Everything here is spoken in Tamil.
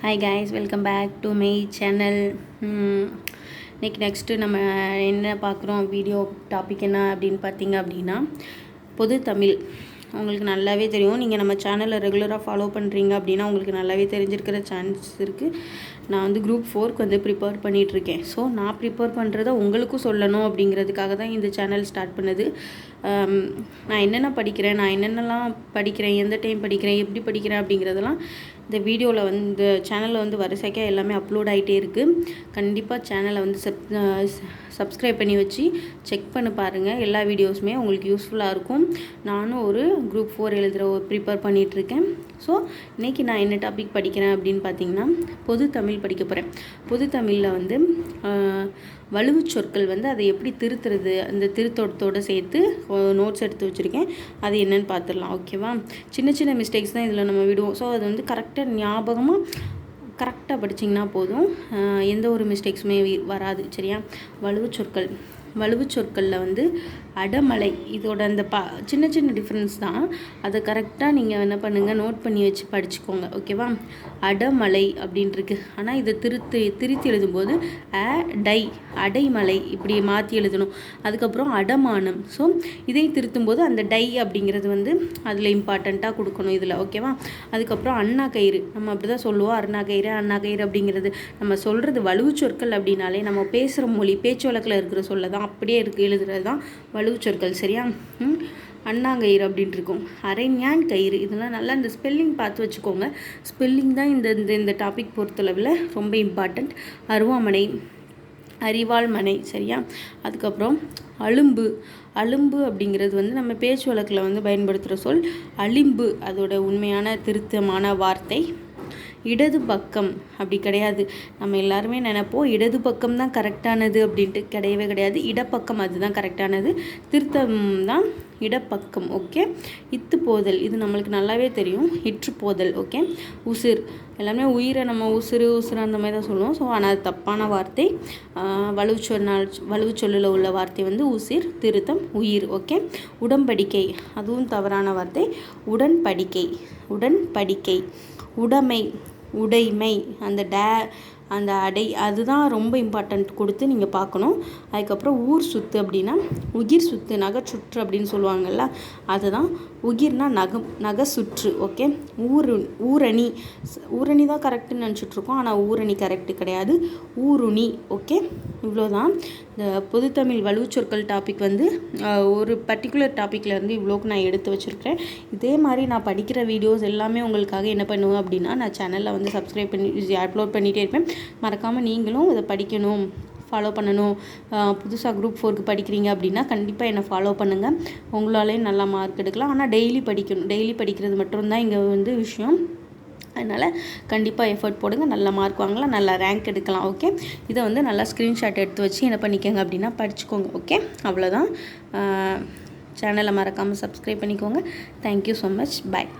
Hi guys, welcome back to my channel. இன்றைக்கி நெக்ஸ்ட்டு நம்ம என்ன பார்க்குறோம், வீடியோ டாபிக் என்ன அப்படின்னு பார்த்தீங்க அப்படின்னா, பொது தமிழ். உங்களுக்கு நல்லாவே தெரியும், நீங்கள் நம்ம சேனலில் ரெகுலராக ஃபாலோ பண்ணுறீங்க அப்படின்னா உங்களுக்கு நல்லாவே தெரிஞ்சிருக்கிற சான்ஸ் இருக்குது. நான் வந்து குரூப் 4க்கு வந்து ப்ரிப்பேர் பண்ணிகிட்ருக்கேன். ஸோ நான் ப்ரிப்பேர் பண்ணுறத உங்களுக்கும் சொல்லணும் அப்படிங்கிறதுக்காக தான் இந்த சேனல் ஸ்டார்ட் பண்ணுது. நான் என்னென்ன படிக்கிறேன், நான் என்னென்னலாம் படிக்கிறேன், எந்த டைம் படிக்கிறேன், எப்படி படிக்கிறேன் அப்படிங்கிறதெல்லாம் இந்த வீடியோவில் வந்து இந்த சேனலில் வந்து வரிசைக்காக எல்லாமே அப்லோட் ஆகிட்டே இருக்குது. கண்டிப்பாக சேனலை வந்து சப்ஸ்கிரைப் பண்ணி வச்சு செக் பண்ணி பாருங்கள். எல்லா வீடியோஸுமே உங்களுக்கு யூஸ்ஃபுல்லாக இருக்கும். நானும் ஒரு குரூப் 4 ப்ரிப்பேர் பண்ணிகிட்ருக்கேன். ஸோ இன்றைக்கி நான் என்ன டாபிக் படிக்கிறேன் அப்படின்னு பார்த்தீங்கன்னா, பொது தமிழ் படிக்க போகிறேன். பொது தமிழில் வந்து வலுவு சொற்கள் வந்து அதை எப்படி திருத்துறது, அந்த திருத்தோட்டத்தோடு சேர்த்து நோட்ஸ் எடுத்து வச்சுருக்கேன். அது என்னென்னு பார்த்துடலாம். ஓகேவா? சின்ன சின்ன மிஸ்டேக்ஸ் தான் இதில் நம்ம விடுவோம். ஸோ அது வந்து கரெக்டாக கரெக்டாக படிச்சிங்கன்னா போதும், எந்த ஒரு மிஸ்டேக்ஸுமே வராது. சரியா? வலுவு சொற்களில் வந்து அடமலை, இதோட அந்த சின்ன சின்ன டிஃப்ரென்ஸ் தான். அதை கரெக்டாக நீங்கள் என்ன பண்ணுங்கள், நோட் பண்ணி வச்சு படிச்சுக்கோங்க. ஓகேவா? அடமலை அப்படின்ட்டுருக்கு. ஆனால் இதை திருத்தி எழுதும்போது அடைமலை இப்படி மாற்றி எழுதணும். அதுக்கப்புறம் அடமானம். ஸோ இதை திருத்தும்போது அந்த டை அப்படிங்கிறது வந்து அதில் இம்பார்ட்டண்ட்டாக கொடுக்கணும் இதில். ஓகேவா? அதுக்கப்புறம் அண்ணா கயிறு, நம்ம அப்படி தான் சொல்லுவோம். அண்ணா கயிறு அப்படிங்கிறது நம்ம சொல்கிறது வலுவு சொற்கள் அப்படின்னாலே நம்ம பேசுகிற மொழி, பேச்சு வழக்கில் இருக்கிற சொல்ல தான் அப்படியே எழுதுறது தான் வலுவு சொற்கள். சரியா? அண்ணாங்கயிறு அப்படின்ட்டு இருக்கும். அரைஞான் கயிறு, இதெல்லாம் நல்லா இந்த ஸ்பெல்லிங் பார்த்து வச்சுக்கோங்க. ஸ்பெல்லிங் தான் இந்த டாபிக் பொறுத்தளவில் ரொம்ப இம்பார்ட்டண்ட். அருவாமனை, அறிவாள் மனை. சரியா? அதுக்கப்புறம் அலும்பு அப்படிங்கிறது வந்து நம்ம பேச்சு வழக்கில் வந்து பயன்படுத்துகிற சொல். அலிம்பு அதோட உண்மையான திருத்தமான வார்த்தை. இடது பக்கம் அப்படி கிடையாது. நம்ம எல்லாருமே நினைப்போம் இடது பக்கம் தான் கரெக்டானது அப்படின்ட்டு. கிடையவே கிடையாது. இடப்பக்கம் அதுதான் கரெக்டானது. திருத்தம் தான் இடப்பக்கம். ஓகே? இத்து போதல், இது நம்மளுக்கு நல்லாவே தெரியும். இற்று போதல். ஓகே? உசிர், எல்லாமே உயிரை நம்ம உசுறு அந்த மாதிரி தான் சொல்லுவோம். ஸோ ஆனால் அது தப்பான வார்த்தை. வலுவு சொல்லில் உள்ள வார்த்தை வந்து உசிர், திருத்தம் உயிர். ஓகே? உடன்படிக்கை, அதுவும் தவறான வார்த்தை. உடன்படிக்கை. உடைமை, அந்த அடை அதுதான் ரொம்ப இம்பார்ட்டண்ட் கொடுத்து நீங்கள் பார்க்கணும். அதுக்கப்புறம் ஊர் சுத்து அப்படின்னா உயிர் சுத்து, நகைச்சுற்று அப்படின்னு சொல்லுவாங்கள்ல, அதுதான். உயிர்னா நகை சுற்று. ஓகே? ஊரணி தான் கரெக்டுன்னு நினச்சிட்ருக்கோம். ஆனால் ஊரணி கரெக்டு கிடையாது, ஊருணி. ஓகே? இவ்வளோதான் இந்த பொதுத்தமிழ் வலுச்சொற்கள் டாபிக் வந்து ஒரு பர்டிகுலர் டாப்பிக்லேருந்து இவ்வளோக்கு நான் எடுத்து வச்சுருக்கேன். இதே மாதிரி நான் படிக்கிற வீடியோஸ் எல்லாமே உங்களுக்காக என்ன பண்ணுவேன் அப்படின்னா, நான் சேனலில் வந்து சப்ஸ்கிரைப் பண்ணி அப்லோட் பண்ணிகிட்டே இருப்பேன். மறக்காமல் நீங்களும் இதை படிக்கணும், ஃபாலோ பண்ணணும். புதுசாக குரூப் 4க்கு படிக்கிறீங்க அப்படின்னா கண்டிப்பாக என்னை ஃபாலோ பண்ணுங்கள். உங்களாலேயும் நல்லா மார்க் எடுக்கலாம். ஆனால் டெய்லி படிக்கணும். டெய்லி படிக்கிறது மட்டும்தான் இங்கே வந்து விஷயம். அதனால் கண்டிப்பாக எஃபர்ட் போடுங்க, நல்ல மார்க் வாங்கலாம், நல்லா ரேங்க் எடுக்கலாம். ஓகே? இதை வந்து நல்லா ஸ்க்ரீன்ஷாட் எடுத்து வச்சு என்ன பண்ணிக்கோங்க அப்படின்னா படிச்சுக்கோங்க. ஓகே? அவ்வளோதான். சேனலை மறக்காமல் சப்ஸ்கிரைப் பண்ணிக்கோங்க. Thank you so much. பாய்.